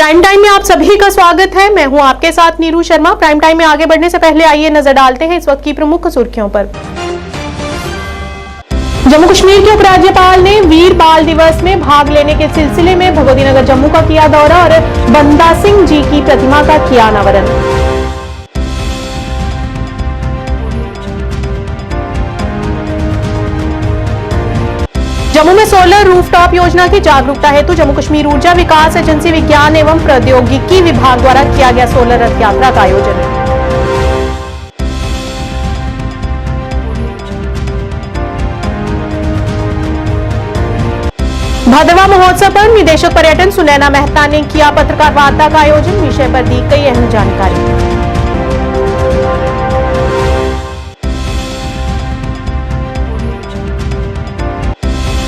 Prime time में आप सभी का स्वागत है। मैं हूं आपके साथ नीरू शर्मा। प्राइम टाइम में आगे बढ़ने से पहले आइए नजर डालते हैं इस वक्त की प्रमुख सुर्खियों पर। जम्मू कश्मीर के उपराज्यपाल ने वीर बाल दिवस में भाग लेने के सिलसिले में भगवती नगर जम्मू का किया दौरा और बंदा सिंह जी की प्रतिमा का किया अनावरण। जम्मू में सोलर रूफटॉप योजना की जागरूकता हेतु जम्मू कश्मीर ऊर्जा विकास एजेंसी विज्ञान एवं प्रौद्योगिकी विभाग द्वारा किया गया सोलर रथ यात्रा का आयोजन। भदवा महोत्सव पर निदेशक पर्यटन सुनैना मेहता ने किया पत्रकार वार्ता का आयोजन। विषय पर दी गई अहम जानकारी।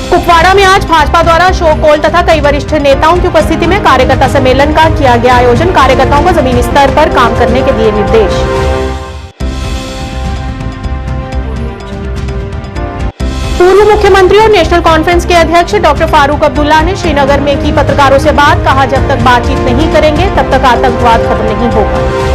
कुपवाड़ा में आज भाजपा द्वारा अशोक कौल तथा कई वरिष्ठ नेताओं की उपस्थिति में कार्यकर्ता सम्मेलन का किया गया आयोजन। कार्यकर्ताओं को जमीनी स्तर पर काम करने के दिए निर्देश। पूर्व मुख्यमंत्री और नेशनल कॉन्फ्रेंस के अध्यक्ष डॉक्टर फारूक अब्दुल्ला ने श्रीनगर में की पत्रकारों से बात। कहा, जब तक बातचीत नहीं करेंगे तब तक आतंकवाद खत्म नहीं होगा।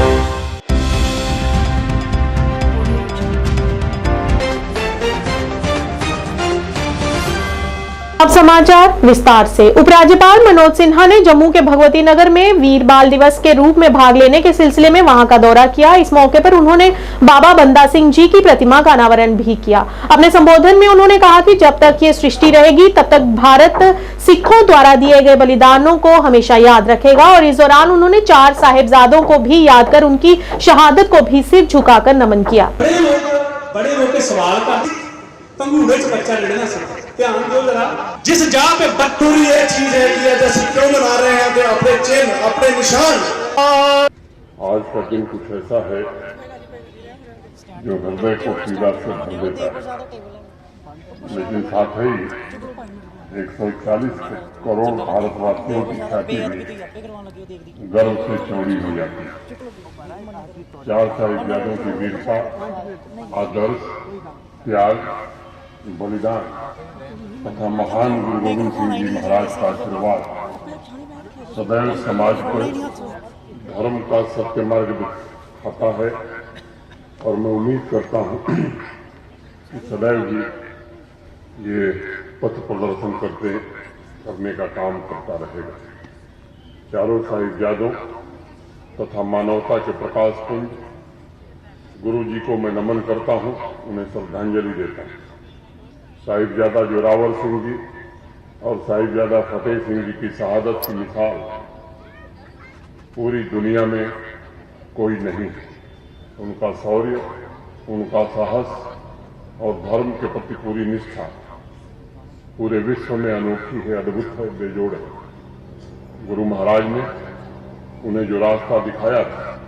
अब समाचार विस्तार से। उपराज्यपाल मनोज सिन्हा ने जम्मू के भगवती नगर में वीर बाल दिवस के रूप में भाग लेने के सिलसिले में वहां का दौरा किया। इस मौके पर उन्होंने बाबा बंदा सिंह जी की प्रतिमा का अनावरण भी किया। अपने संबोधन में उन्होंने कहा कि जब तक ये सृष्टि रहेगी तब तक भारत सिखों द्वारा दिए गए बलिदानों को हमेशा याद रखेगा। और इस दौरान उन्होंने 4 साहिबजादों को भी याद कर उनकी शहादत को भी सिर झुकाकर नमन किया। बड़े लोग के सवाल का पंगूड़े च बच्चा लड़ना सीखा। ध्यान दो जरा, जिस जगह पे बदतूरी ये चीज है कि जैसे क्यों मना रहे हैं कि अपने चिन्ह अपने निशान। आज का दिन कुछ ऐसा है जो हृदय को पीड़ा से भर देता है, लेकिन साथ ही 140 करोड़ भारतवासियों की ख्याति भी गर्व से चौड़ी हो जाती है। 4 साहिबजादों की वीरता, आदर्श, त्याग, बलिदान तथा महान गुरु गोविंद सिंह जी महाराज का आशीर्वाद सदैव समाज को धर्म का सत्य मार्ग दिखाता है। और मैं उम्मीद करता हूं कि सदैव ही ये पथ प्रदर्शन करने का काम करता रहेगा। चारों साहिबजादों तथा मानवता के प्रकाश पुंज गुरु जी को मैं नमन करता हूं, उन्हें श्रद्धांजलि देता हूं। साहिबजादा जोरावर सिंह जी और साहिबजादा फतेह सिंह जी की शहादत की मिसाल पूरी दुनिया में कोई नहीं है। उनका शौर्य, उनका साहस और धर्म के प्रति पूरी निष्ठा पूरे विश्व में अनोखी है, अद्भुत है, बेजोड़ है। गुरु महाराज ने उन्हें जो रास्ता दिखाया था,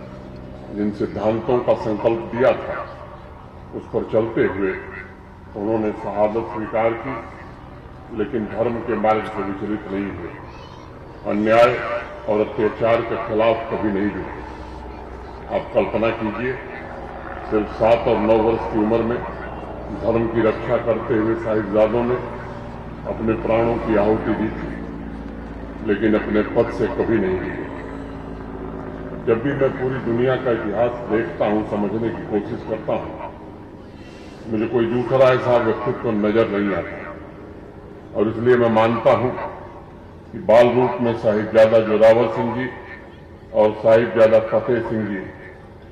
जिन सिद्धांतों का संकल्प दिया था, उस पर चलते हुए उन्होंने शहादत स्वीकार की, लेकिन धर्म के मार्ग से विचलित नहीं हुए। अन्याय और अत्याचार के खिलाफ कभी नहीं झुके। आप कल्पना कीजिए, सिर्फ 7 और 9 वर्ष की उम्र में धर्म की रक्षा करते हुए साहिबजादों ने अपने प्राणों की आहुति दी थी, लेकिन अपने पद से कभी नहीं दी। जब भी मैं पूरी दुनिया का इतिहास देखता हूं, समझने की कोशिश करता हूं, मुझे कोई दूसरा ऐसा व्यक्तित्व नजर नहीं आता। और इसलिए मैं मानता हूं कि बाल रूप में साहिबजादा जोरावर सिंह जी और साहिबजादा फतेह सिंह जी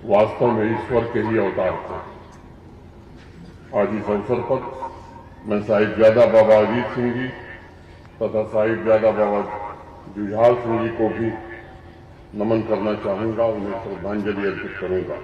वास्तव में ईश्वर के ही अवतार थे। आज इस अवसर पर मैं साहिबजादा बाबा अजीत सिंह जी तथा साहिबजादा बाबा जुझार सिंह जी को भी नमन करना चाहूंगा, उन्हें श्रद्धांजलि अर्पित करूंगा।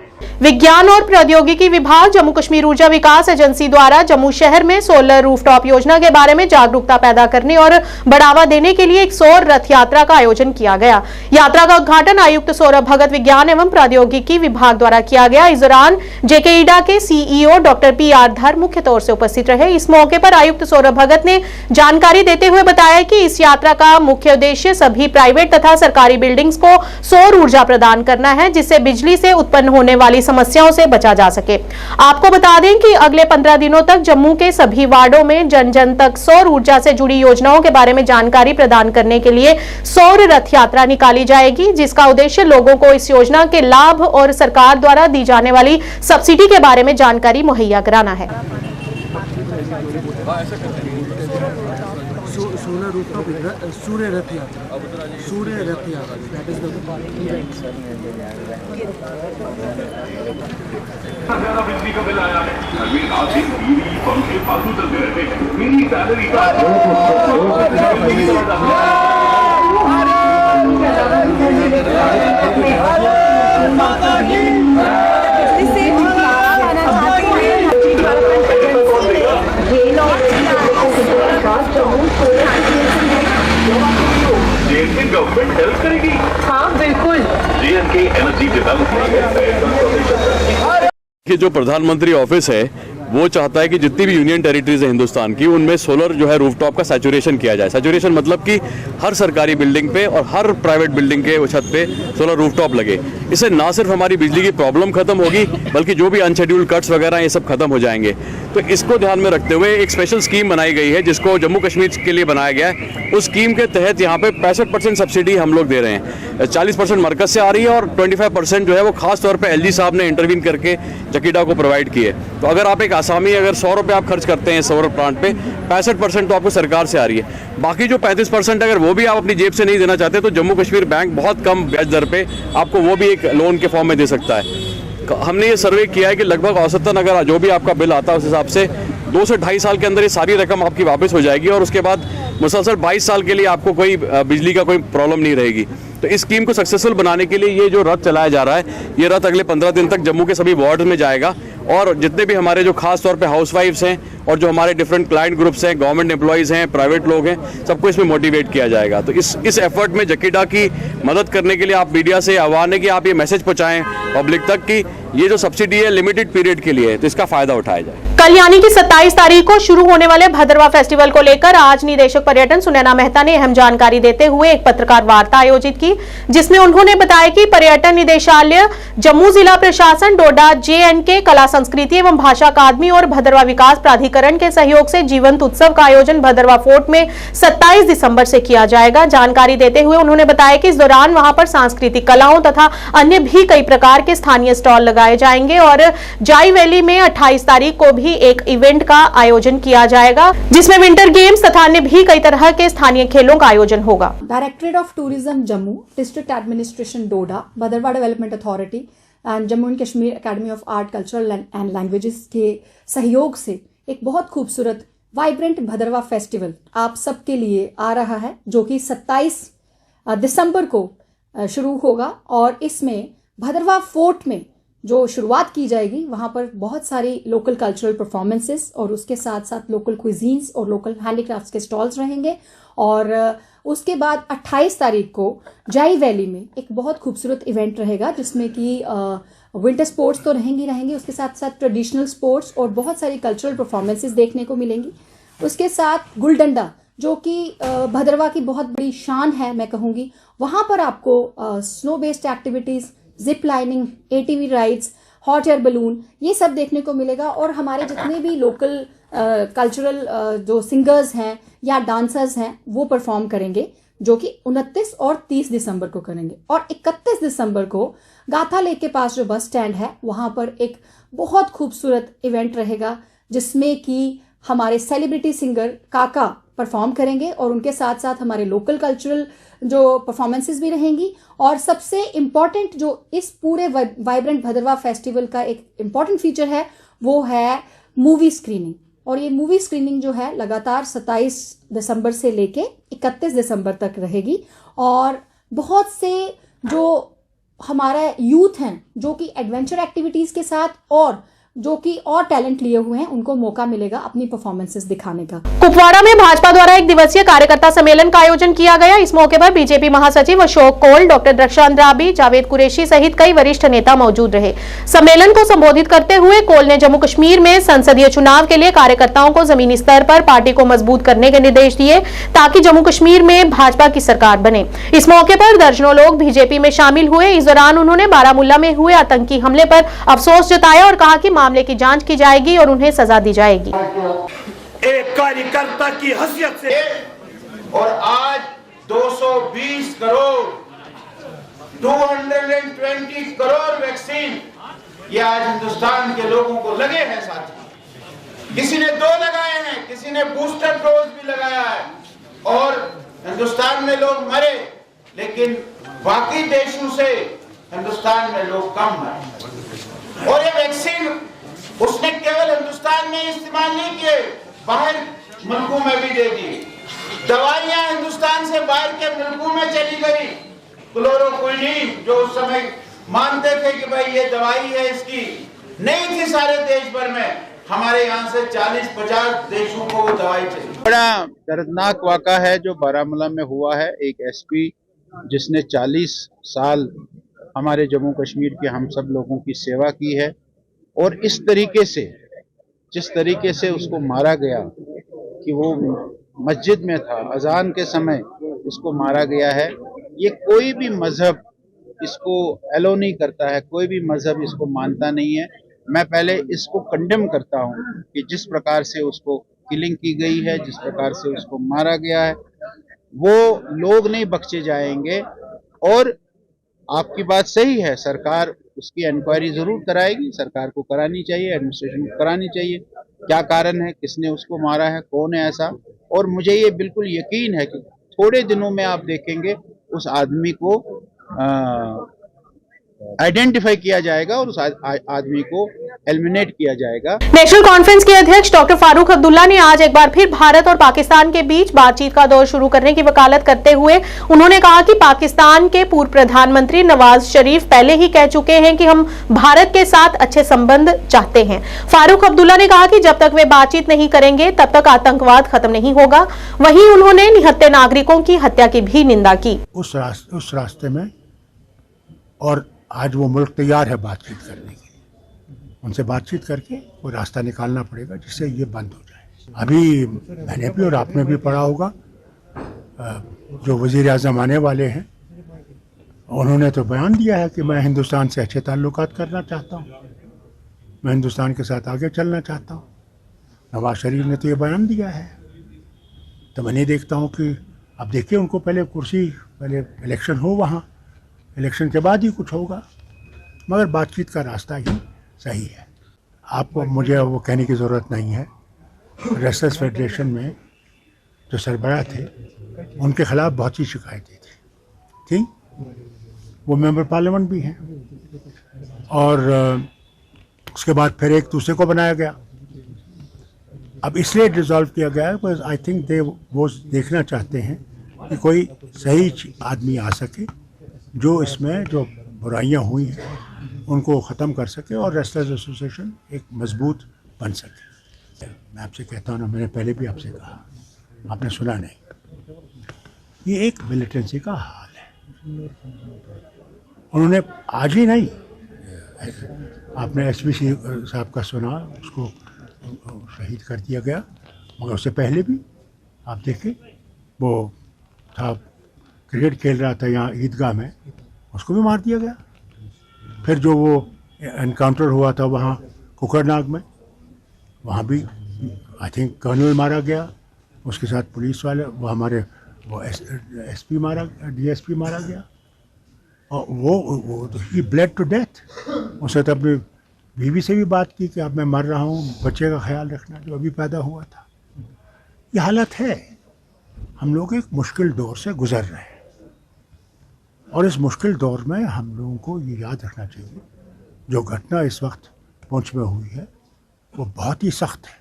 विज्ञान और प्रौद्योगिकी विभाग जम्मू कश्मीर ऊर्जा विकास एजेंसी द्वारा जम्मू शहर में सोलर रूफटॉप योजना के बारे में जागरूकता पैदा करने और बढ़ावा देने के लिए एक सौर रथ यात्रा का आयोजन किया गया। यात्रा का उद्घाटन आयुक्त सौरभ भगत विज्ञान एवं प्रौद्योगिकी विभाग द्वारा किया गया। इस दौरान जेकेईडा के सीईओ डॉक्टर PR धर मुख्य तौर से उपस्थित रहे। इस मौके पर आयुक्त सौरभ भगत ने जानकारी देते हुए बताया कि इस यात्रा का मुख्य उद्देश्य सभी प्राइवेट तथा सरकारी बिल्डिंग्स को सौर ऊर्जा प्रदान करना है, जिससे बिजली से उत्पन्न होने वाली समस्याओं से बचा जा सके। आपको बता दें कि अगले 15 दिनों तक जम्मू के सभी वार्डों में जन जन तक सौर ऊर्जा से जुड़ी योजनाओं के बारे में जानकारी प्रदान करने के लिए सौर रथ यात्रा निकाली जाएगी, जिसका उद्देश्य लोगों को इस योजना के लाभ और सरकार द्वारा दी जाने वाली सब्सिडी के बारे में जानकारी मुहैया कराना है। सोलर रूफटॉप सूर्य रथ यात्रा, सूर्य रथ यात्रा, दैट इज द ज्यादा बिजली का बिल आया है। घर में रात दिन टीवी पंखे फालतू चलते रहते हैं। मेरी सैलरी का गवर्नमेंट हेल्प करेगी। हाँ बिल्कुल। JNK एनर्जी डेवलपमेंट कि जो प्रधानमंत्री ऑफिस है वो चाहता है कि जितनी भी यूनियन टेरिटरीज है हिंदुस्तान की, उनमें सोलर जो है रूफटॉप का सैचुरेशन किया जाए। सैचुरेशन मतलब कि हर सरकारी बिल्डिंग पे और हर प्राइवेट बिल्डिंग के छत पे सोलर रूफटॉप लगे। इससे ना सिर्फ हमारी बिजली की प्रॉब्लम खत्म होगी, बल्कि जो भी अनशेड्यूल्ड कट्स वगैरह ये सब खत्म हो जाएंगे। तो इसको ध्यान में रखते हुए एक स्पेशल स्कीम बनाई गई है, जिसको जम्मू कश्मीर के लिए बनाया गया है। उस स्कीम के तहत यहाँ पे 65% सब्सिडी हम लोग दे रहे हैं। 40% मरकज से आ रही है और 25% जो है वो खास तौर पे LG साहब ने इंटरवीन करके जकीडा को प्रोवाइड किए। तो अगर आप एक आसामी अगर 100 रुपये आप खर्च करते हैं सोलर प्लांट पे, 65% तो आपको सरकार से आ रही है। बाकी जो 35% अगर वो भी आप अपनी जेब से नहीं देना चाहते, तो जम्मू कश्मीर बैंक बहुत कम ब्याज दर पे आपको वो भी एक लोन के फॉर्म में दे सकता है। हमने ये सर्वे किया है कि लगभग औसतन अगर जो भी आपका बिल आता है उस हिसाब से 2 से 2.5 साल के अंदर ये सारी रकम आपकी वापस हो जाएगी और उसके बाद मुसलसल 22 साल के लिए आपको कोई बिजली का कोई प्रॉब्लम नहीं रहेगी। तो इस स्कीम को सक्सेसफुल बनाने के लिए ये जो रथ चलाया जा रहा है, ये रथ अगले 15 दिन तक जम्मू के सभी वार्ड में जाएगा और जितने भी हमारे जो खास तौर पे हाउसवाइफ्स हैं और जो हमारे डिफरेंट क्लाइंट ग्रुप्स हैं, गवर्नमेंट एम्प्लॉयज़ हैं, प्राइवेट लोग हैं, सबको इसमें मोटिवेट किया जाएगा। तो इस एफर्ट में जकीडा की मदद करने के लिए आप मीडिया से आह्वान है कि आप ये मैसेज पहुँचाएँ पब्लिक तक कि ये जो सब्सिडी है लिमिटेड पीरियड के लिए है, तो इसका फायदा उठाया जाए। कल यानी कि 27 तारीख को शुरू होने वाले भदरवा फेस्टिवल को लेकर आज निदेशक पर्यटन सुनैना मेहता ने अहम जानकारी देते हुए एक पत्रकार वार्ता आयोजित की, जिसमें उन्होंने बताया कि पर्यटन निदेशालय, जम्मू जिला प्रशासन, डोडा JNK कला संस्कृति एवं भाषा अकादमी और भदरवा विकास प्राधिकरण के सहयोग से जीवंत उत्सव का आयोजन भदरवा फोर्ट में 27 दिसंबर से किया जाएगा। जानकारी देते हुए उन्होंने बताया कि इस दौरान वहां पर सांस्कृतिक कलाओं तथा अन्य भी कई प्रकार के स्थानीय स्टॉल लगाए जाएंगे और जाई वैली में 28 तारीख को भी एक इवेंट का आयोजन किया जाएगा, जिसमें विंटर गेम्स तथा अन्य भी कई तरह के स्थानीय खेलों का आयोजन होगा। Directorate of tourism Jammu, district administration Doda, Bhaderwah development authority and Jammu and Kashmir academy of art, cultural and languages के सहयोग से एक बहुत खूबसूरत वाइब्रेंट भदरवा फेस्टिवल आप सबके लिए आ रहा है, जो कि 27 दिसंबर को शुरू होगा और इसमें भदरवा फोर्ट में जो शुरुआत की जाएगी, वहां पर बहुत सारी लोकल कल्चरल परफॉर्मेंसेस और उसके साथ साथ लोकल क्विजीन्स और लोकल हैंडीक्राफ्ट्स के स्टॉल्स रहेंगे। और उसके बाद 28 तारीख को जाई वैली में एक बहुत खूबसूरत इवेंट रहेगा, जिसमें कि विंटर स्पोर्ट्स तो रहेंगे, उसके साथ साथ ट्रेडिशनल स्पोर्ट्स और बहुत सारी कल्चरल परफॉर्मेंसेस देखने को मिलेंगी। उसके साथ गुलडंडा, जो कि भदरवा की बहुत बड़ी शान है, मैं कहूँगी, वहाँ पर आपको snow based activities, zip lining, ATV rides, hot air balloon, ये सब देखने को मिलेगा। और हमारे जितने भी लोकल कल्चरल जो सिंगर्स हैं या डांसर्स हैं वो परफॉर्म करेंगे, जो कि 29 और 30 दिसंबर को करेंगे। और 31 दिसंबर को गाथा लेक के पास जो बस स्टैंड है, वहाँ पर एक बहुत खूबसूरत इवेंट रहेगा, जिसमें कि हमारे सेलिब्रिटी सिंगर काका परफॉर्म करेंगे और उनके साथ साथ हमारे लोकल कल्चरल जो परफॉर्मेंसेस भी रहेंगी। और सबसे इम्पॉर्टेंट जो इस पूरे वाइब्रेंट भदरवा फेस्टिवल का एक इम्पॉर्टेंट फीचर है, वो है मूवी स्क्रीनिंग। और ये मूवी स्क्रीनिंग जो है लगातार 27 दिसंबर से लेके 31 दिसंबर तक रहेगी। और बहुत से जो हमारा यूथ हैं, जो कि एडवेंचर एक्टिविटीज के साथ और जो कि और टैलेंट लिए हुए हैं उनको मौका मिलेगा अपनी परफॉर्मेंसेस दिखाने का। कुपवाड़ा में भाजपा द्वारा एक दिवसीय कार्यकर्ता सम्मेलन का आयोजन किया गया। इस मौके पर बीजेपी महासचिव अशोक कौल, डॉक्टर रक्षांत राबी, जावेद कुरैशी सहित कई वरिष्ठ नेता मौजूद रहे। सम्मेलन को संबोधित करते हुए कौल ने जम्मू कश्मीर में संसदीय चुनाव के लिए कार्यकर्ताओं को जमीनी स्तर पर पार्टी को मजबूत करने के निर्देश दिए ताकि जम्मू कश्मीर में भाजपा की सरकार बने। इस मौके पर दर्जनों लोग बीजेपी में शामिल हुए। इस दौरान उन्होंने बारामूला में हुए आतंकी हमले पर अफसोस जताया और कहा कि मामले की जांच की जाएगी और उन्हें सजा दी जाएगी। एक कार्यकर्ता की हैसियत से और आज 220 करोड़ 220 करोड़ वैक्सीन ये आज हिंदुस्तान के लोगों को लगे हैं साथी। किसी ने 2 लगाए हैं, किसी ने बूस्टर डोज भी लगाया है और हिंदुस्तान में लोग मरे, लेकिन बाकी देशों से हिंदुस्तान में लोग कम मरे। और ये वैक्सीन उसने केवल हिंदुस्तान में इस्तेमाल नहीं किए, बाहर मुल्कों में भी दे दी। दवाइयां हिंदुस्तान से बाहर के मुल्कों में चली गई। क्लोरोक्विनीन जो उस समय मानते थे कि भाई ये दवाई है, इसकी नहीं थी सारे देश भर में, हमारे यहाँ से 40-50 देशों को वो दवाई चली। बड़ा दर्दनाक वाक़ा है जो बारामूला में हुआ है। एक एसपी जिसने 40 साल हमारे जम्मू कश्मीर के हम सब लोगों की सेवा की है और इस तरीके से जिस तरीके से उसको मारा गया कि वो मस्जिद में था, अजान के समय उसको मारा गया है। ये कोई भी मजहब इसको एलो नहीं करता है, कोई भी मजहब इसको मानता नहीं है। मैं पहले इसको कंडेम करता हूँ कि जिस प्रकार से उसको किलिंग की गई है, जिस प्रकार से उसको मारा गया है, वो लोग नहीं बख्शे जाएंगे। और आपकी बात सही है, सरकार उसकी इंक्वायरी जरूर कराएगी, सरकार को करानी चाहिए, एडमिनिस्ट्रेशन को करानी चाहिए, क्या कारण है, किसने उसको मारा है, कौन है ऐसा। और मुझे ये बिल्कुल यकीन है कि थोड़े दिनों में आप देखेंगे उस आदमी को आइडेंटिफाई किया जाएगा और उस आदमी को एलिमिनेट किया जाएगा। नेशनल कॉन्फ्रेंस के अध्यक्ष डॉक्टर फारूक अब्दुल्ला ने आज एक बार फिर भारत और पाकिस्तान के बीच बातचीत का दौर शुरू करने की वकालत करते हुए उन्होंने कहा कि पाकिस्तान के पूर्व प्रधानमंत्री नवाज शरीफ पहले ही कह चुके हैं कि हम भारत के साथ अच्छे संबंध चाहते हैं। फारूक अब्दुल्ला ने कहा कि जब तक वे बातचीत नहीं करेंगे तब तक आतंकवाद खत्म नहीं होगा। वहीं उन्होंने निहत्थे नागरिकों की हत्या की भी निंदा की। उस रास्ते में और आज वो मुल्क तैयार है बातचीत करने के लिए। उनसे बातचीत करके वो रास्ता निकालना पड़ेगा जिससे ये बंद हो जाए। अभी मैंने भी और आपने भी पढ़ा होगा, जो वज़ीर आज़म आने वाले हैं उन्होंने तो बयान दिया है कि मैं हिंदुस्तान से अच्छे ताल्लुकात करना चाहता हूँ, मैं हिंदुस्तान के साथ आगे चलना चाहता हूँ। नवाज शरीफ ने तो ये बयान दिया है। तो मैं नहीं देखता हूँ कि अब देखिए उनको पहले इलेक्शन हो, वहाँ इलेक्शन के बाद ही कुछ होगा, मगर बातचीत का रास्ता ही सही है। आपको मुझे वो कहने की ज़रूरत नहीं है। रेसलर्स फेडरेशन में जो सरबराह थे उनके ख़िलाफ़ बहुत सी शिकायतें थी, वो मेंबर पार्लियामेंट भी हैं। और उसके बाद फिर एक दूसरे को बनाया गया। अब इसलिए डिसॉल्व किया गया है बिकॉज आई थिंक वो देखना चाहते हैं कि कोई सही आदमी आ सके जो इसमें जो बुराइयां हुई हैं उनको ख़त्म कर सके और रेसलर्स एसोसिएशन एक मजबूत बन सके। मैं आपसे कहता हूँ ना, मैंने पहले भी आपसे कहा, आपने सुना नहीं, ये एक मिलिटेंसी का हाल है। उन्होंने आज ही नहीं, आपने एसपी साहब का सुना, उसको शहीद कर दिया गया, मगर उससे पहले भी आप देखें वो था, क्रिकेट खेल रहा था यहाँ ईदगाह में, उसको भी मार दिया गया। फिर जो वो एनकाउंटर हुआ था वहाँ कुकरनाग में, वहाँ भी आई थिंक कर्नल मारा गया, उसके साथ पुलिस वाले, वो हमारे वो एसपी मारा, डीएसपी मारा गया। और वो ही ब्लेड टू डेथ। उसने तो अपनी बीवी से भी बात की कि अब मैं मर रहा हूँ, बच्चे का ख्याल रखना, जो अभी पैदा हुआ था। ये हालत है, हम लोग एक मुश्किल दौर से गुजर रहे हैं और इस मुश्किल दौर में हम लोगों को ये याद रखना चाहिए, जो घटना इस वक्त पुंछ में हुई है वो बहुत ही सख्त है।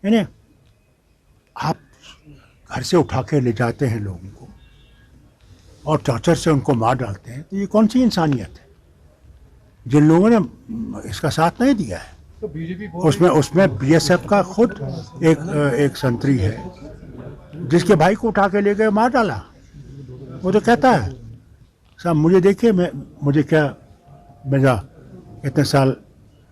यानी आप घर से उठा के ले जाते हैं लोगों को और टॉर्चर से उनको मार डालते हैं, तो ये कौन सी इंसानियत है? जिन लोगों ने इसका साथ नहीं दिया है, तो बीजेपी उसमें बीएसएफ का खुद एक संतरी है जिसके भाई को उठा के ले गए, मार डाला। वो तो कहता है साहब मुझे देखिए, मुझे क्या भेजा इतने साल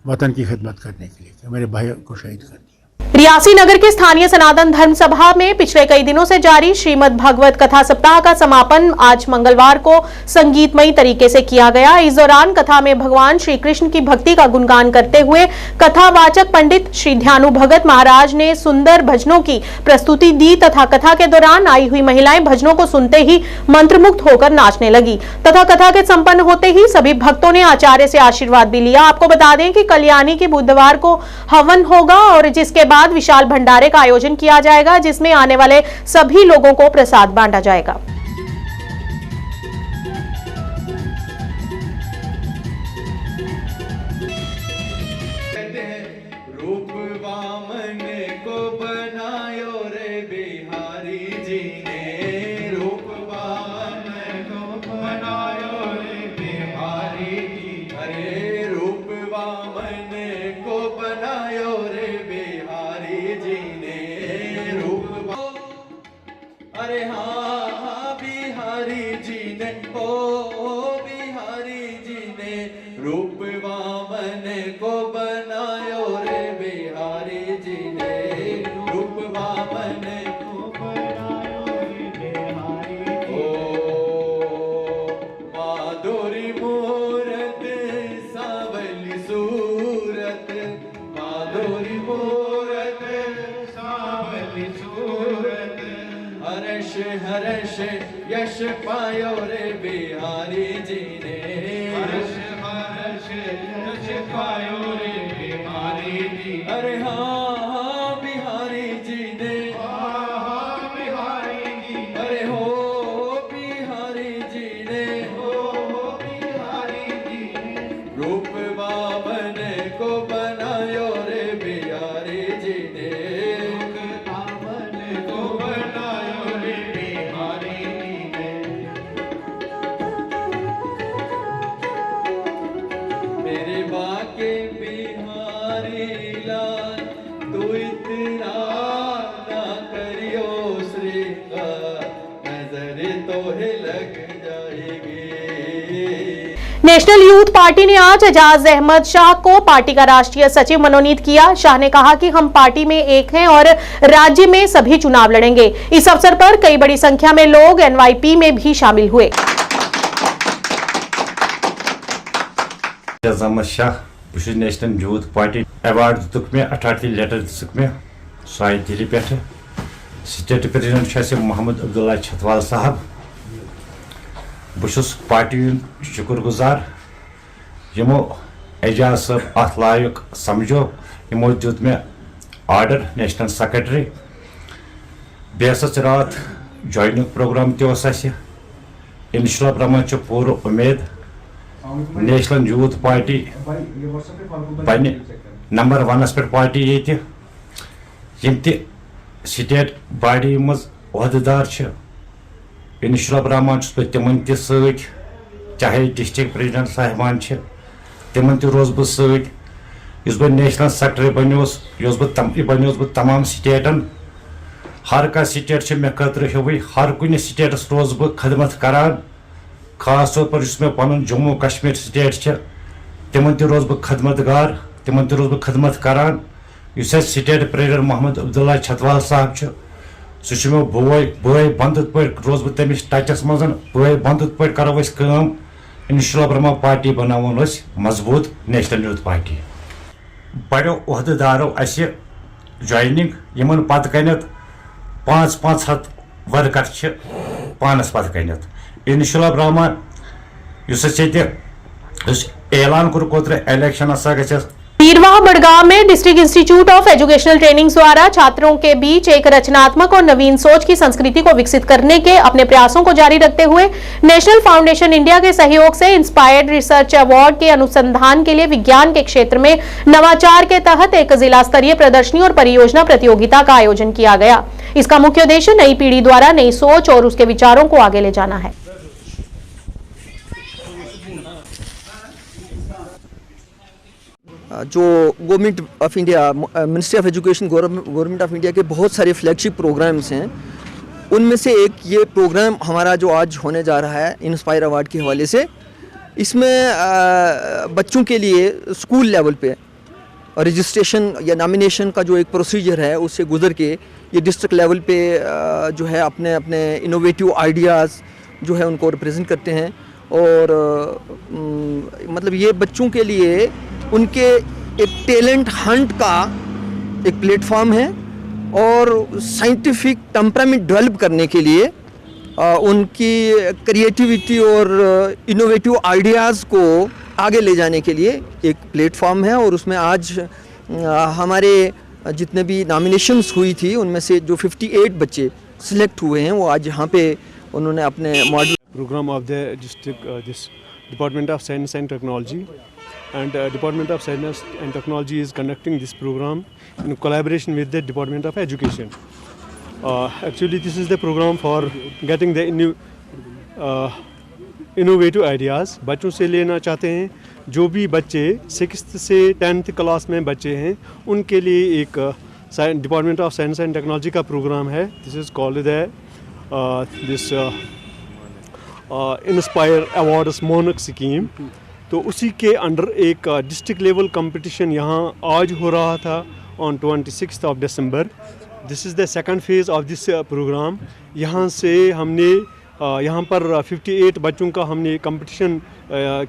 वतन की खिदमत करने के लिए, मेरे भाई को शहीद कर दिया। रियासी नगर के स्थानीय सनातन धर्म सभा में पिछले कई दिनों से जारी श्रीमद् भागवत कथा सप्ताह का समापन आज मंगलवार को संगीतमयी तरीके से किया गया। इस दौरान कथा में भगवान श्री कृष्ण की भक्ति का गुणगान करते हुए कथावाचक पंडित श्री ध्यानु भगत महाराज ने सुंदर भजनों की प्रस्तुति दी तथा कथा के दौरान आई हुई महिलाएं भजनों को सुनते ही मंत्रमुग्ध होकर नाचने लगी तथा कथा के संपन्न होते ही सभी भक्तों ने आचार्य से आशीर्वाद भी लिया। आपको बता दें कि कल्याणी की बुधवार को हवन होगा और जिसके बाद विशाल भंडारे का आयोजन किया जाएगा जिसमें आने वाले सभी लोगों को प्रसाद बांटा जाएगा। रूप वामन को बनायो रे बिहारी जी ने, रूप वामन को बनायो रे बिहारी जी, अरे रूप वामन को बनायो रे बिहारी जी ने, रूप अरे हाँ बिहारी जी ने, ओ बिहारी जी ने रूप वामन को बनायो रे बिहारी जी ने, रूप वामन को बनायो रे बिहारी जी, ओ माधुरी मूरत सावली सूरत, माधुरी मूरत सावली सूरत, हर्ष हर्ष यश पायो रे बिहारी जी ने, हर्ष हर्ष यश पायो रे बिहारी जी, अरे हाँ बिहारी जी ने, हाँ बिहारी जी, अरे हो बिहारी जी ने, हो बिहारी जी ने रूप वामन को बनायो रे बिहारी जी ने, रूप वामन को बनायो रे बिहारी जी ने, मेरे बाके बिहारी लाल तू इतना ना करियो श्रीकाल, नजर तो लग जाएगी। नेशनल यूथ पार्टी ने आज एजाज अहमद शाह को पार्टी का राष्ट्रीय सचिव मनोनीत किया। शाह ने कहा कि हम पार्टी में एक हैं और राज्य में सभी चुनाव लड़ेंगे। इस अवसर पर कई बड़ी संख्या में लोग एनवाईपी में भी शामिल हुए। एजाज अहमद शाह बस नेशनल यूथ पार्टी अवार्ड दुक में 18 लेटर दिसक में साई दिल्ली पे स्टेट प्रेसिडेंट मोहम्मद अब्दुल्ला छतवाल साहब, बस पार्टी शुक्रगुजार यमो एजाज साहब अत लायक समझो, यमो दुत में आर्डर नेशनल सेक्रेटरी बेस रात जॉइनिंग प्रोग्राम तस इंशाल्लाह ब्रह्मा पूरा उम्मीद नेशनल यूथ पार्टी बन नंबर 1 पे पार्टी ये यम स्टेट बॉडी मज ओहदेदार इंशाल्लाह ब्रह्मा तिमन त चाहे डिस्ट्रिक्ट प्रेसिडेंट साहिबान तिमन त रोज बह सस बह नेशनल सेक्रेटरी बनोस बह तमाम स्टेटन, हर कह स्टेट मे खतर हिवै, हर कुछ स्टेटस रोज बह खदमत करान, खास तौर पर मे पन जम्मू कश्मीर स्टेट तिमन त रोज बह खदमतगार, तिमन त रोज बह खदमत करान। स्टेट प्रेसिडेंट मोहम्मद अब्दुल्ला छतवाल साहब सह मे बोए बंद पे रोज बह तमिस टचस मज, बोए बंद पे करो इंशाल्लाह ब्रह्मा पार्टी बनावन मजबूत नेशनल यूथ पार्टी। बड़ो ओहदेदारों अस जॉइनिंग यमन पत कनत 500 वर्कर पानस पत कनत इंशाल्लाह ब्रह्मा ऐलान कोत्र इलेक्शन हसा ग वीरवाह बड़गांव में district institute of educational training द्वारा छात्रों के बीच एक रचनात्मक और नवीन सोच की संस्कृति को विकसित करने के अपने प्रयासों को जारी रखते हुए नेशनल फाउंडेशन इंडिया के सहयोग से इंस्पायर्ड रिसर्च अवार्ड के अनुसंधान के लिए विज्ञान के क्षेत्र में नवाचार के तहत एक जिला स्तरीय प्रदर्शनी और परियोजना प्रतियोगिता का आयोजन किया गया। इसका मुख्य उद्देश्य नई पीढ़ी द्वारा नई सोच और उसके विचारों को आगे ले जाना है। जो government of India, ministry of education, government of India के बहुत सारे फ्लैगशिप प्रोग्राम्स हैं। उनमें से एक ये प्रोग्राम हमारा जो आज होने जा रहा है इंस्पायर अवार्ड के हवाले से, इसमें बच्चों के लिए स्कूल लेवल पे रजिस्ट्रेशन या नॉमिनेशन का जो एक प्रोसीजर है उससे गुजर के ये डिस्ट्रिक्ट लेवल पे जो है अपने अपने इनोवेटिव आइडियाज़ जो है उनको रिप्रेजेंट करते हैं। और मतलब ये बच्चों के लिए उनके एक टैलेंट हंट का एक प्लेटफॉर्म है और साइंटिफिक टेम्परामेंट डेवलप करने के लिए उनकी क्रिएटिविटी और इनोवेटिव आइडियाज़ को आगे ले जाने के लिए एक प्लेटफॉर्म है। और उसमें आज हमारे जितने भी नॉमिनेशंस हुई थी उनमें से जो 58 बच्चे सिलेक्ट हुए हैं वो आज यहाँ पे उन्होंने अपने model program of the district this department of science and technology and Department of Science and Technology is conducting this program in collaboration with the Department of Education. Actually this is the program for getting the innovative ideas। बच्चों से लेना चाहते हैं जो भी बच्चे 6th से 10th class में बच्चे हैं उनके लिए एक department of science and technology का प्रोग्राम है। This is called the this inspire awards मोनक स्कीम। तो उसी के अंडर एक डिस्ट्रिक्ट लेवल कंपटीशन यहाँ आज हो रहा था on 26 of December. This is the second phase of this program. यहाँ से हमने यहाँ पर 58 बच्चों का हमने कंपटीशन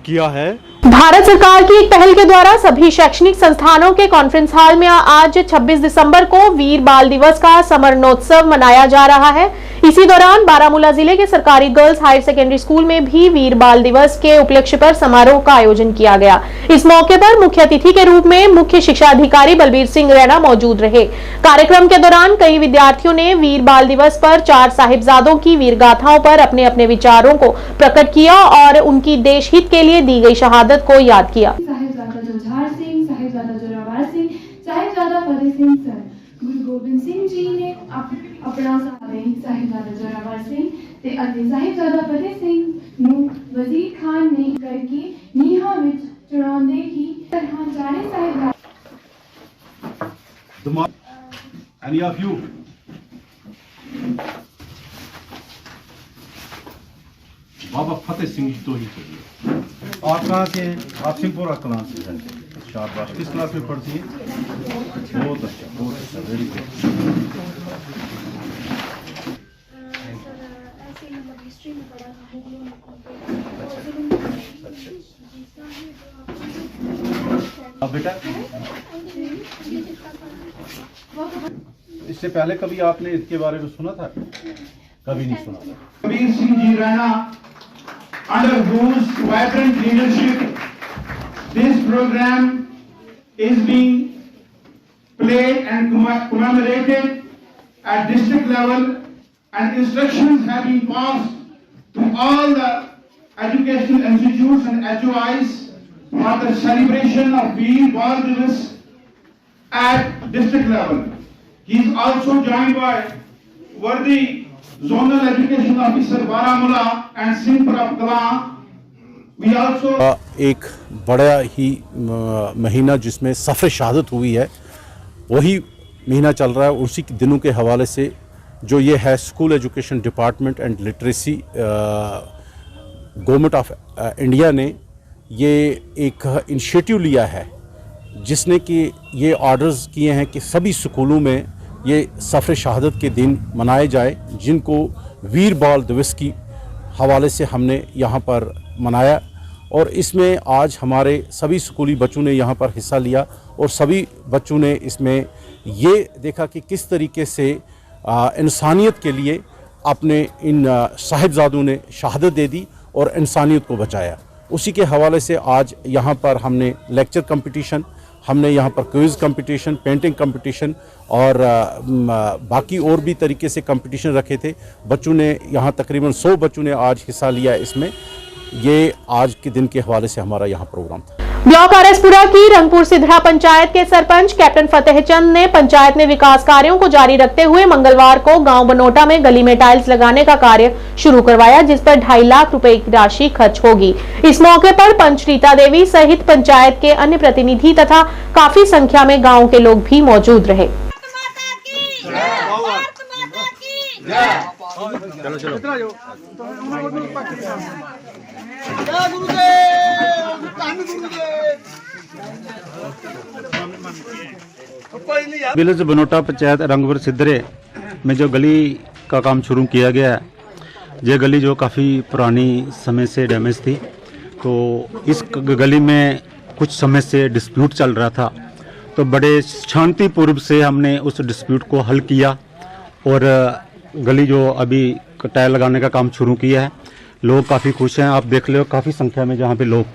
किया है। भारत सरकार की एक पहल के द्वारा सभी शैक्षणिक संस्थानों के कॉन्फ्रेंस हॉल में आज 26 दिसंबर को वीर बाल दिवस का समरनोत्सव मनाया जा रहा है। इसी दौरान बारामूला जिले के सरकारी गर्ल्स हायर सेकेंडरी स्कूल में भी वीर बाल दिवस के उपलक्ष्य पर समारोह का आयोजन किया गया। इस मौके पर मुख्य अतिथि के रूप में मुख्य शिक्षा अधिकारी बलबीर सिंह रैना मौजूद रहे। कार्यक्रम के दौरान कई विद्यार्थियों ने वीर बाल दिवस पर 4 साहिबजादों की वीर गाथाओं पर अपने अपने विचारों को प्रकट किया और उनकी देश हित के लिए दी गई शहादत को याद किया। साहिबजादा जुझार सिंह, साहिबजादा जोरावर सिंह, साहिबजादा फतेह सिंह सर, गुरु गोबिंद सिंह जी ने अपना साहिबजादा जोरावर सिंह ते अते साहिबजादा फतेह सिंह ਨੂੰ वजीर खान ने करके नीहा विच चढ़ाਉਂਦੇ ही तरह जाने साहिबजादा। Any of you? बाबा फतेह सिंह जी तो ही चलिए। आप कहाँ से हैं? आप सिंहपुरा क्लास से हैं। शाबाश। किस क्लास में पढ़ती हैं? बहुत अच्छा, वेरी गुड। अब बेटा इससे पहले कभी आपने इसके बारे में सुना था? कभी नहीं सुना था। Balbir Singh ji Raina, under whose vibrant leadership this program is being played and commemorated at district level, and instructions have been passed to all the educational institutes and HOIs for the celebration of Veer Bal Divas at district level. He is also joined by worthy Zonal Education Officer Baramula and Sinhpura Kalan. We also एक बड़ा ही महीना जिसमें सफ़र शहादत हुई है वही महीना चल रहा है। उसी दिनों के हवाले से जो ये है school education department and literacy government of India ने ये एक इनिशिएटिव लिया है जिसने कि ये ऑर्डर्स किए हैं कि सभी स्कूलों में ये सफ़र शहादत के दिन मनाए जाए, जिनको वीर बाल दिवस की हवाले से हमने यहाँ पर मनाया। और इसमें आज हमारे सभी स्कूली बच्चों ने यहाँ पर हिस्सा लिया और सभी बच्चों ने इसमें ये देखा कि किस तरीके से इंसानियत के लिए अपने इन साहिबजादों ने शहादत दे दी और इंसानियत को बचाया। उसी के हवाले से आज यहाँ पर हमने लेक्चर कंपटीशन, हमने यहाँ पर क्विज़ कंपटीशन, पेंटिंग कंपटीशन और बाकी और भी तरीके से कंपटीशन रखे थे। बच्चों ने यहाँ तकरीबन 100 बच्चों ने आज हिस्सा लिया इसमें। ये आज के दिन के हवाले से हमारा यहाँ प्रोग्राम था। ब्लॉक आरएसपुरा की रंगपुर सिधरा पंचायत के सरपंच कैप्टन फतेह चंद ने पंचायत में विकास कार्यों को जारी रखते हुए मंगलवार को गांव बनोटा में गली में टाइल्स लगाने का कार्य शुरू करवाया, जिस पर 2.5 लाख रुपए की राशि खर्च होगी। इस मौके पर पंच रीता देवी सहित पंचायत के अन्य प्रतिनिधि तथा काफी संख्या में गाँव के लोग भी मौजूद रहे। विलेज बनोटा पंचायत रंगपुर सिद्धरे में जो गली का काम शुरू किया गया है, ये गली जो काफ़ी पुरानी समय से डैमेज थी, तो इस गली में कुछ समय से डिस्प्यूट चल रहा था, तो बड़े शांतिपूर्व से हमने उस डिस्प्यूट को हल किया और गली जो अभी टाइल लगाने का काम शुरू किया है। लोग काफ़ी खुश हैं, आप देख लो काफ़ी संख्या में जहाँ पे लोग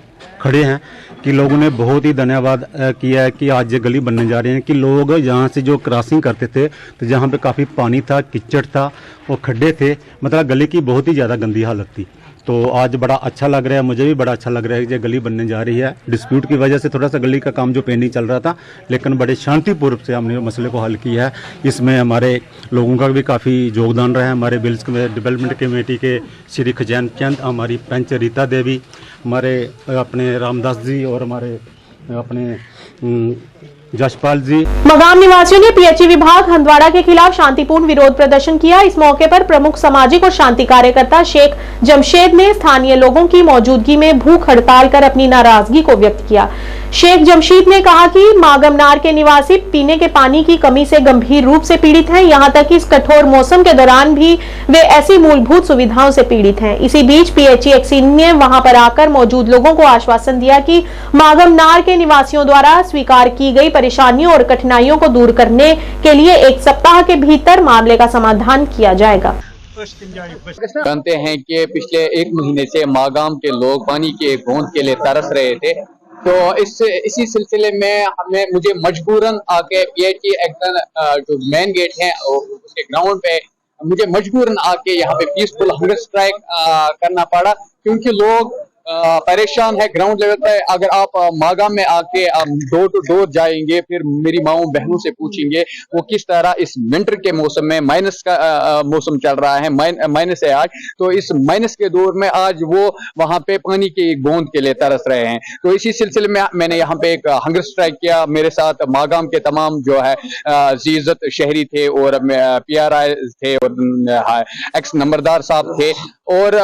खड़े हैं कि लोगों ने बहुत ही धन्यवाद किया है कि आज ये गली बनने जा रही है। कि लोग यहाँ से जो क्रॉसिंग करते थे तो जहाँ पे काफ़ी पानी था, कीचड़ था और खड्डे थे, मतलब गली की बहुत ही ज़्यादा गंदी हालत थी। तो आज बड़ा अच्छा लग रहा है, मुझे भी बड़ा अच्छा लग रहा है कि ये गली बनने जा रही है। डिस्प्यूट की वजह से थोड़ा सा गली का काम जो पेंडिंग चल रहा था, लेकिन बड़े शांतिपूर्व से हमने मसले को हल किया है। इसमें हमारे लोगों का भी काफ़ी योगदान रहा है। हमारे विलेज डेवलपमेंट कमेटी के श्री खजैन चंद, हमारी पंच रीता देवी, हमारे अपने रामदास जी और हमारे अपने जशपाल जी। मगाम निवासियों ने पीएचई विभाग हंदवाड़ा के खिलाफ शांतिपूर्ण विरोध प्रदर्शन किया। इस मौके पर प्रमुख सामाजिक और शांति कार्यकर्ता शेख जमशेद ने स्थानीय लोगों की मौजूदगी में भूख हड़ताल कर अपनी नाराजगी को व्यक्त किया। शेख जमशेद ने कहा कि मागमनार के निवासी पीने के पानी की कमी से गंभीर रूप से पीड़ित हैं, यहां तक कि इस कठोर मौसम के दौरान भी वे ऐसी मूलभूत सुविधाओं से पीड़ित हैं। इसी बीच पीएचई एक्सी ने वहां पर आकर मौजूद लोगों को आश्वासन दिया कि मागमनार के निवासियों द्वारा स्वीकार की गई परेशानियों और कठिनाइयों को दूर करने के लिए 1 सप्ताह के भीतर मामले का समाधान किया जाएगा। जानते हैं कि पिछले 1 महीने से मागाम के लोग पानी के एक बूंद के लिए तरस रहे थे, तो इसी सिलसिले में मुझे मजबूरन आके पीएचई एक्शन जो मेन गेट है उसके ग्राउंड पे मुझे मजबूरन आके यहाँ पे पीसफुल हंगर स्ट्राइक करना पड़ा, क्योंकि लोग परेशान है ग्राउंड लेवल पे। अगर आप मागाम में आके डोर टू डोर जाएंगे, फिर मेरी माओ बहनों से पूछेंगे वो किस तरह इस विंटर के मौसम में माइनस का मौसम चल रहा है, माइनस है आज, तो इस माइनस के दौर में आज वो वहां पे पानी की एक बूंद के लिए तरस रहे हैं। तो इसी सिलसिले में मैंने यहाँ पे एक हंगर स्ट्राइक किया। मेरे साथ मागाम के तमाम जो है जीजत शहरी थे और PRI थे और एक्स नंबरदार साहब थे, और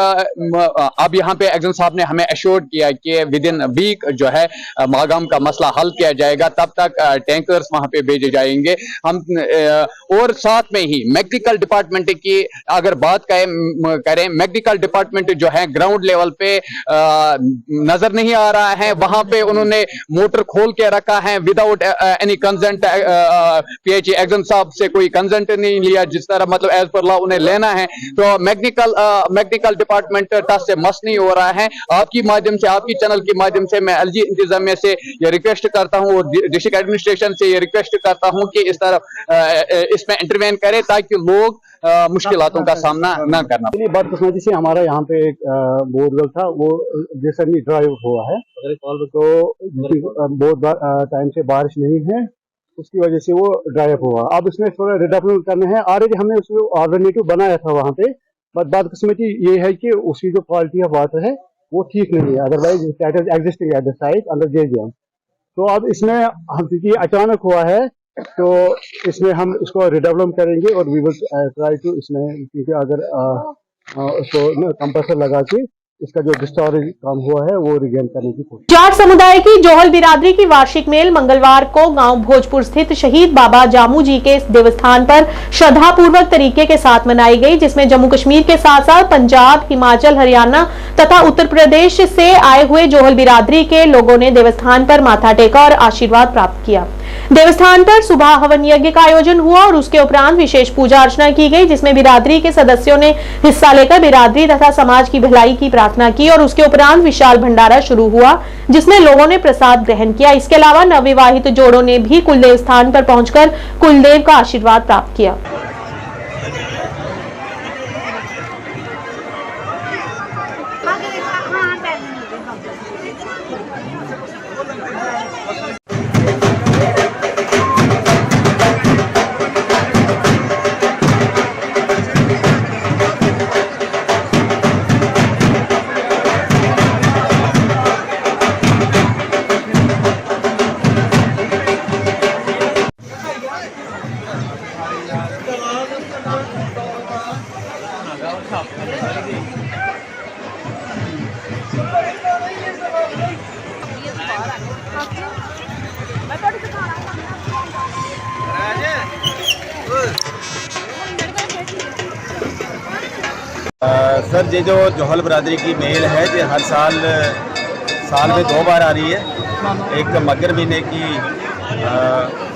अब यहाँ पे एक्शन साहब ने हमें एश्योर्ड किया कि विद इन वीक जो है मागाम का मसला हल किया जाएगा। तब तक टैंकर्स वहां पे भेजे जाएंगे हम, और साथ में ही मेडिकल डिपार्टमेंट की अगर बात करें, मेडिकल डिपार्टमेंट जो है ग्राउंड लेवल पे नजर नहीं आ रहा है। वहां पे उन्होंने मोटर खोल के रखा है without any consent. PHE action साहब से कोई कंसेंट नहीं लिया, जिस तरह मतलब एज पर लॉ उन्हें लेना है। तो मेडिकल डिपार्टमेंट टच से मस नहीं हो रहा है। आपकी माध्यम से, आपकी चैनल के माध्यम से मैं एलजी इंतजामिया से ये रिक्वेस्ट करता हूं और डिस्ट्रिक्ट एडमिनिस्ट्रेशन से ये रिक्वेस्ट करता हूं कि इस तरह इसमें इंटरवेन करे ताकि लोग मुश्किलातों का सामना न करना। बदकिस्मती से हमारा यहाँ पे एक बोरवेल था, वो रिसेंटली ड्राइव हुआ है, तो बहुत टाइम से बारिश नहीं है, उसकी वजह से वो ड्राइव हुआ। अब इसमें थोड़ा रिडेवलपमेंट करना है। ऑलरेडी हमने उसको ऑल्टरनेटिव बनाया था वहाँ पे, बट बदकिस्मती ये है कि उसकी जो क्वालिटी ऑफ वाटर है वो ठीक नहीं है, otherwise that is existing at the site under JJM। तो अब इसमें हम क्योंकि अचानक हुआ है, तो इसमें हम इसको रिडेवलप करेंगे और वी विल ट्राई टू इसमें, क्योंकि अगर उसको कंप्रेसर लगा के इसका जो डिस्चार्ज काम हुआ है वो रिगेन करने की कोशिश। जाट समुदाय की जोहल बिरादरी की वार्षिक मेल मंगलवार को गांव भोजपुर स्थित शहीद बाबा जामू जी के देवस्थान पर श्रद्धापूर्वक तरीके के साथ मनाई गई, जिसमें जम्मू कश्मीर के साथ साथ पंजाब, हिमाचल, हरियाणा तथा उत्तर प्रदेश से आए हुए जोहल बिरादरी के लोगों ने देवस्थान पर माथा टेका और आशीर्वाद प्राप्त किया। देवस्थान पर सुबह हवन यज्ञ का आयोजन हुआ और उसके उपरांत विशेष पूजा अर्चना की गई, जिसमें बिरादरी के सदस्यों ने हिस्सा लेकर बिरादरी तथा समाज की भलाई की प्रार्थना की और उसके उपरांत विशाल भंडारा शुरू हुआ, जिसमें लोगों ने प्रसाद ग्रहण किया। इसके अलावा नवविवाहित जोड़ों ने भी कुलदेव स्थान पर पहुंचकर कुलदेव का आशीर्वाद प्राप्त किया। सर ये जो जोहल बरादरी की मेल है ये हर साल में 2 बार आ रही है। एक मगर महीने की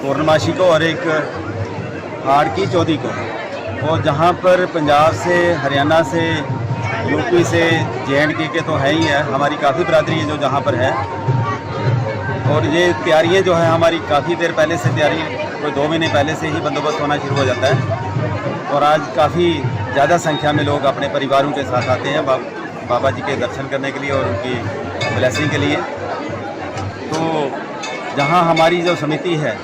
पूर्णमासी को और एक हाड़ की 14 को। और जहाँ पर पंजाब से, हरियाणा से, यूपी से, JNK के तो है ही है, हमारी काफ़ी बरादरी है जो जहाँ पर है। और ये तैयारियाँ जो है हमारी काफ़ी देर पहले से तैयारी, कोई 2 महीने पहले से ही बंदोबस्त होना शुरू हो जाता है। और आज काफ़ी ज़्यादा संख्या में लोग अपने परिवारों के साथ आते हैं बाबा जी के दर्शन करने के लिए और उनकी ब्लेसिंग के लिए। तो जहाँ हमारी जो समिति है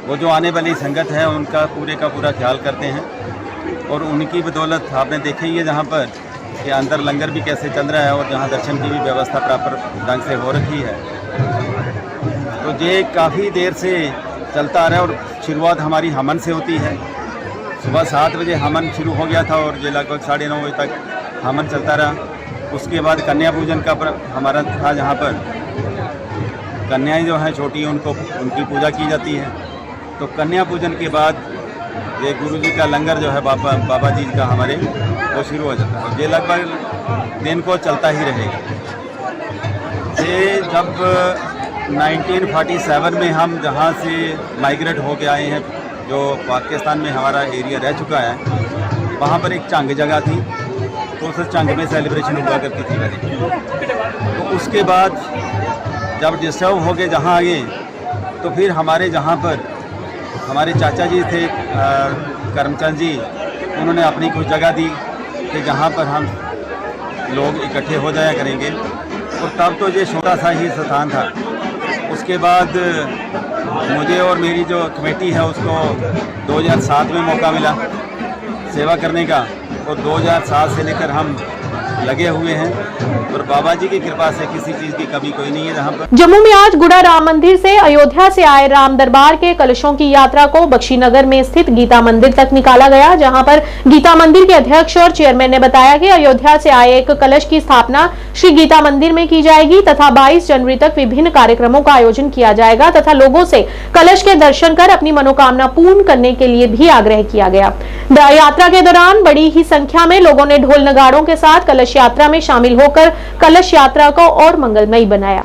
वो जो आने वाली संगत है उनका पूरे का पूरा ख्याल करते हैं। और उनकी बदौलत आपने देखी ही है जहाँ पर कि अंदर लंगर भी कैसे चल रहा है और जहाँ दर्शन की भी व्यवस्था प्रॉपर ढंग से हो रखी है। तो ये काफ़ी देर से चलता आ रहा है। और शुरुआत हमारी हमन से होती है। सुबह 7 बजे हमन शुरू हो गया था और ये लगभग 9:30 बजे तक हमन चलता रहा। उसके बाद कन्या पूजन का हमारा था, जहाँ पर कन्याएं जो हैं छोटी उनको उनकी पूजा की जाती है। तो कन्या पूजन के बाद ये गुरु जी का लंगर जो है बाबा जी का हमारे वो शुरू हो जाता है। ये लगभग दिन को चलता ही रहेगा। ये जब 1947 में हम जहाँ से माइग्रेट होके आए हैं, जो पाकिस्तान में हमारा एरिया रह चुका है, वहाँ पर एक चंग जगह थी। तो उस चंग में सेलिब्रेशन हुआ करती थी पहले। तो उसके बाद जब डिस्टर्ब हो गए जहाँ आगे, तो फिर हमारे जहाँ पर हमारे चाचा जी थे करमचंद जी, उन्होंने अपनी कुछ जगह दी कि जहाँ पर हम लोग इकट्ठे हो जाया करेंगे। और तब तो ये छोटा सा ही स्थान था। उसके बाद मुझे और मेरी जो कमेटी है उसको 2007 में मौका मिला सेवा करने का। और 2007 से लेकर हम लगे हुए हैं और बाबा जी की कृपा से किसी चीज़ की कमी कोई नहीं है। जहाँ पर जम्मू में आज गुड़ा राम मंदिर से अयोध्या से आए राम दरबार के कलशों की यात्रा को बख्शीनगर में स्थित गीता मंदिर तक निकाला गया, जहां पर गीता मंदिर के अध्यक्ष और चेयरमैन ने बताया कि अयोध्या से आए एक कलश की स्थापना श्री गीता मंदिर में की जाएगी तथा 22 जनवरी तक विभिन्न कार्यक्रमों का आयोजन किया जाएगा तथा लोगों से कलश के दर्शन कर अपनी मनोकामना पूर्ण करने के लिए भी आग्रह किया गया। यात्रा के दौरान बड़ी ही संख्या में लोगों ने ढोल नगाड़ों के साथ कलश यात्रा में शामिल होकर कलश यात्रा को और मंगलमयी बनाया।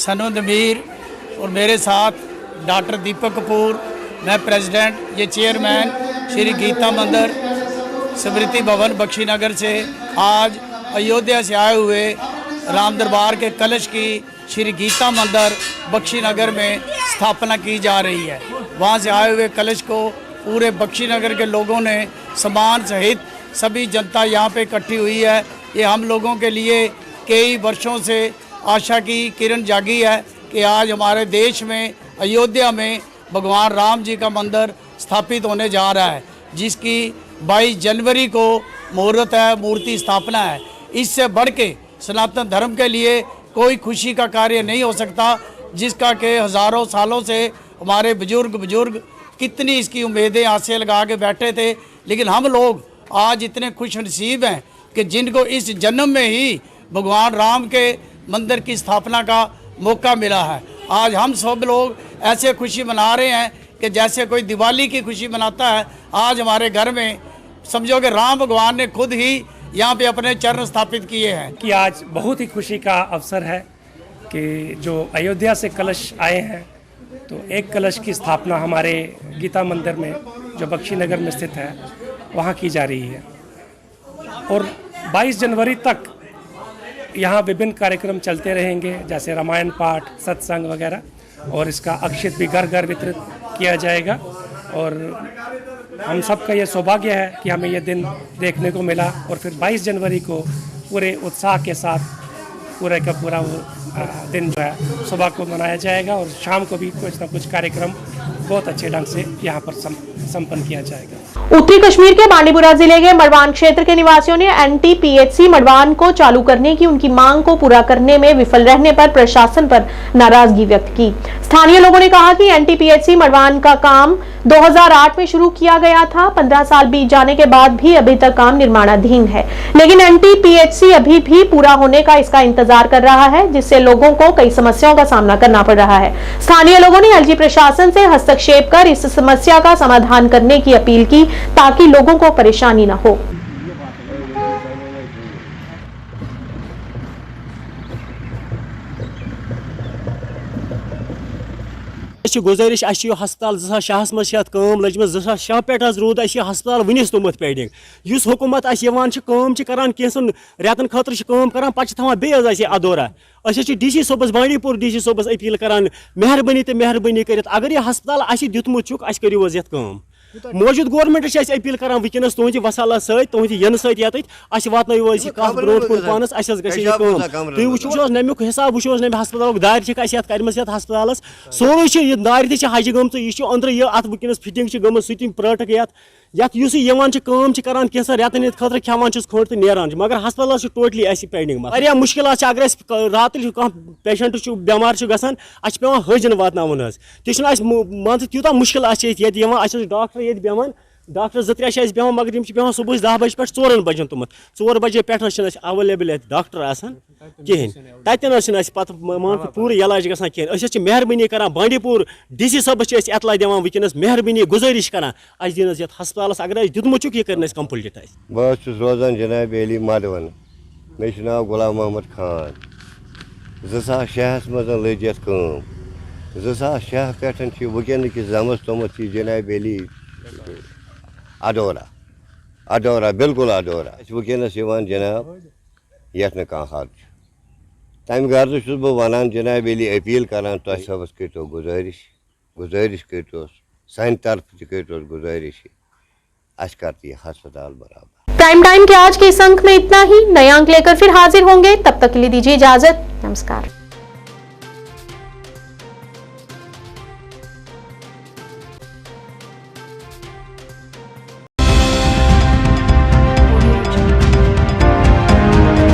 सनोद मीर और मेरे साथ डॉक्टर दीपक कपूर, मैं प्रेसिडेंट, ये चेयरमैन श्री गीता मंदिर स्मृति भवन बख्शीनगर से आज अयोध्या से आए हुए राम दरबार के कलश की श्री गीता मंदिर बख्शीनगर में स्थापना की जा रही है। वहाँ से आए हुए कलश को पूरे बख्शीनगर के लोगों ने सम्मान सहित सभी जनता यहाँ पे इकट्ठी हुई है। ये हम लोगों के लिए कई वर्षों से आशा की किरण जागी है कि आज हमारे देश में अयोध्या में भगवान राम जी का मंदिर स्थापित होने जा रहा है, जिसकी 22 जनवरी को मुहूर्त है, मूर्ति स्थापना है। इससे बढ़ के सनातन धर्म के लिए कोई खुशी का कार्य नहीं हो सकता, जिसका कि हज़ारों सालों से हमारे बुजुर्ग कितनी इसकी उम्मीदें आसे लगा के बैठे थे। लेकिन हम लोग आज इतने खुश नसीब हैं कि जिनको इस जन्म में ही भगवान राम के मंदिर की स्थापना का मौका मिला है। आज हम सब लोग ऐसे खुशी मना रहे हैं कि जैसे कोई दिवाली की खुशी मनाता है। आज हमारे घर में समझो कि राम भगवान ने खुद ही यहाँ पे अपने चरण स्थापित किए हैं। कि आज बहुत ही खुशी का अवसर है कि जो अयोध्या से कलश आए हैं, तो एक कलश की स्थापना हमारे गीता मंदिर में जो बख्शीनगर में स्थित है वहाँ की जा रही है। और 22 जनवरी तक यहाँ विभिन्न कार्यक्रम चलते रहेंगे, जैसे रामायण पाठ, सत्संग वगैरह, और इसका अक्षत भी घर घर वितरित किया जाएगा। और हम सबका ये सौभाग्य है कि हमें ये दिन देखने को मिला और फिर 22 जनवरी को पूरे उत्साह के साथ पूरे का पूरा वो दिन जो है सुबह को मनाया जाएगा और शाम को भी कुछ ना कुछ कार्यक्रम बहुत अच्छे ढंग से यहाँ पर संपन्न किया जाएगा। उत्तरी कश्मीर के बांडीपुरा जिले के मड़वान क्षेत्र के निवासियों ने NTPHC मड़वान को चालू करने की उनकी मांग को पूरा करने में विफल रहने पर प्रशासन पर नाराजगी व्यक्त की। स्थानीय लोगों ने कहा कि NTPHC मड़वान का काम 2008 में शुरू किया गया था। 15 साल बीत जाने के बाद भी अभी तक काम निर्माणाधीन है, लेकिन NTPHC अभी भी पूरा होने का इसका इंतजार कर रहा है, जिससे लोगों को कई समस्याओं का सामना करना पड़ रहा है। स्थानीय लोगों ने LG प्रशासन से हस्तक्षेप कर इस समस्या का समाधान करने की अपील की ताकि लोगों को परेशानी न हो। गुजारिश हस्पताल 2006 मज लजम 2006 पे रूद हस्पताल वनिस तुमत पेंडिंग इस हुकूमत करान कैसन रेतन खतर करान पे बे अदौरा DC सोबस बांडीपुर DC सोबस अपील करान मेहरबानी तो मेहरबानी कर अगर यह हस्पताल दुतमुत चुक करो ये कम मौजूद गवर्नमेंट अपील करान वनस तुहद वसाला सतन सत वातन कत ब्रोट कुन पानस तुम वो नमिक हिसाब वो नम हस्पताल दार कर्म हस्पताल सोरे दार तज गमत यह अंदर यह अत वनस फिटिंग गम सह प्रटक ये करान कैसा रेतन खतर खेवान खोट तो नेरान मगर हस्पताल टोटली पेंडिंग वारिया मुश्किल अगर रात पेशेंट बेमार गसान पे हजन वातन मान तूत मुश्किल डॉक्टर ये बेहान डॉक्टर 2-3 बेहान मगर बेहान सुबह 10 बजे पे 4 बजन तुम 4 बजे पे अवेलेबल डॉक्टर कहें तन पे मान पूरे इलाज ग कहें मेहरबानी कर बांडीपुर DC सबस एतला दिवान वनस मेहरबानी गुजारिश कर दिन ये हस्पताल अगर दुतमुत यह कर कम्प्लीट बस रोजान जनाब अली माधवन मे नाव गुलाम मोहम्मद खान 2006 मज लज ये 2006 पे वुकन किस जमस तोमत जनाब अली अदौरा बिल्कुल अदौरा वुकनस जनाब यथ न कह हद तम गर्ज बह वन जनाब अली अपील करान तुम सबस करो गुजारिश करो सान तरफ तरो गुजारिश अस कर हस्पताल बराबर। प्राइम टाइम के आज के इस अंक में इतना ही। नए अंक लेकर फिर हाजिर होंगे, तब तक के लिए दीजिए इजाजत। नमस्कार।